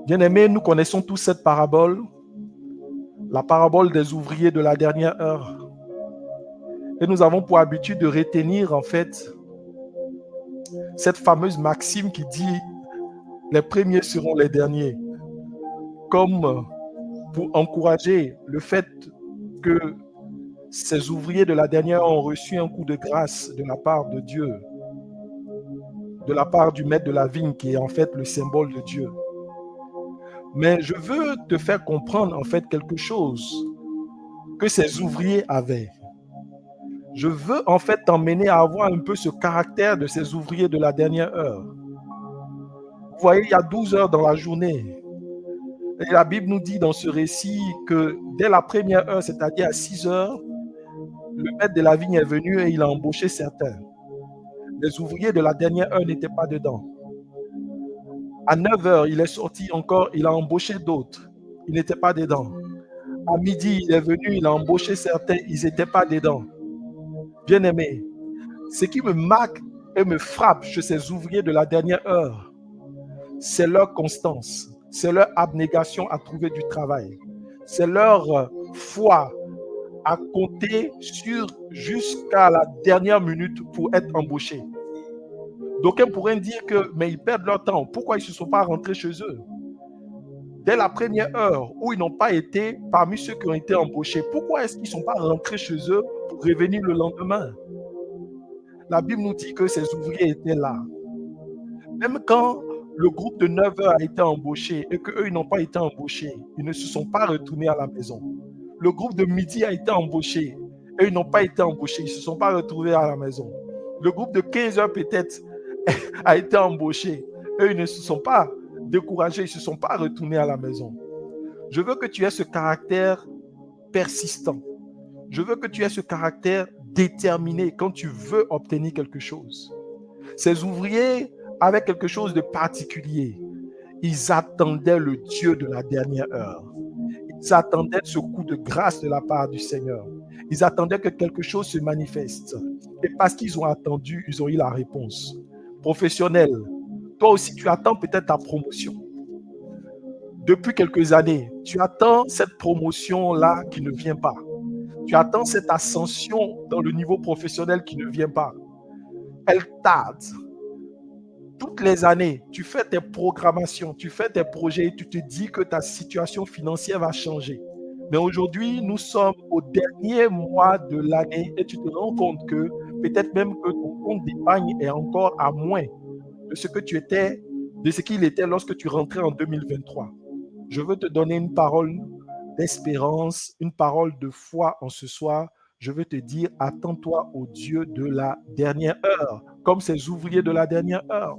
Bien-aimés, nous connaissons tous cette parabole, la parabole des ouvriers de la dernière heure. Et nous avons pour habitude de retenir en fait cette fameuse maxime qui dit les premiers seront les derniers, comme pour encourager le fait que ces ouvriers de la dernière heure ont reçu un coup de grâce de la part de Dieu, de la part du maître de la vigne qui est en fait le symbole de Dieu. Mais je veux te faire comprendre en fait quelque chose que ces ouvriers avaient. Je veux en fait t'emmener à avoir un peu ce caractère de ces ouvriers de la dernière heure. Vous voyez, il y a 12 heures dans la journée. Et la Bible nous dit dans ce récit que dès la première heure, c'est-à-dire à 6 heures, le maître de la vigne est venu et il a embauché certains. Les ouvriers de la dernière heure n'étaient pas dedans. À 9 heures, il est sorti encore, il a embauché d'autres. Ils n'étaient pas dedans. À midi, il est venu, il a embauché certains, ils n'étaient pas dedans. Bien-aimés, ce qui me marque et me frappe chez ces ouvriers de la dernière heure, c'est leur constance, c'est leur abnégation à trouver du travail, c'est leur foi à compter sur jusqu'à la dernière minute pour être embauchés. D'aucuns pourraient dire que, mais ils perdent leur temps. Pourquoi ils ne se sont pas rentrés chez eux? Dès la première heure où ils n'ont pas été parmi ceux qui ont été embauchés, pourquoi est-ce qu'ils ne sont pas rentrés chez eux pour revenir le lendemain? La Bible nous dit que ces ouvriers étaient là. Même quand le groupe de 9 heures a été embauché et qu'eux, ils n'ont pas été embauchés, ils ne se sont pas retournés à la maison. Le groupe de midi a été embauché et ils n'ont pas été embauchés, ils ne se sont pas retrouvés à la maison. Le groupe de 15 heures peut-être a été embauché. Eux, ils ne se sont pas découragés, ils ne se sont pas retournés à la maison. Je veux que tu aies ce caractère persistant. Je veux que tu aies ce caractère déterminé quand tu veux obtenir quelque chose. Ces ouvriers avaient quelque chose de particulier. Ils attendaient le Dieu de la dernière heure. Ils attendaient ce coup de grâce de la part du Seigneur. Ils attendaient que quelque chose se manifeste. Et parce qu'ils ont attendu, ils ont eu la réponse. Professionnel, toi aussi tu attends peut-être ta promotion. Depuis quelques années, tu attends cette promotion-là qui ne vient pas. Tu attends cette ascension dans le niveau professionnel qui ne vient pas. Elle tarde. Toutes les années, tu fais tes programmations, tu fais tes projets et tu te dis que ta situation financière va changer. Mais aujourd'hui, nous sommes au dernier mois de l'année et tu te rends compte que peut-être même que ton compte d'épargne est encore à moins de ce que tu étais, de ce qu'il était lorsque tu rentrais en 2023. Je veux te donner une parole d'espérance, une parole de foi en ce soir. Je veux te dire, attends-toi au Dieu de la dernière heure, comme ces ouvriers de la dernière heure.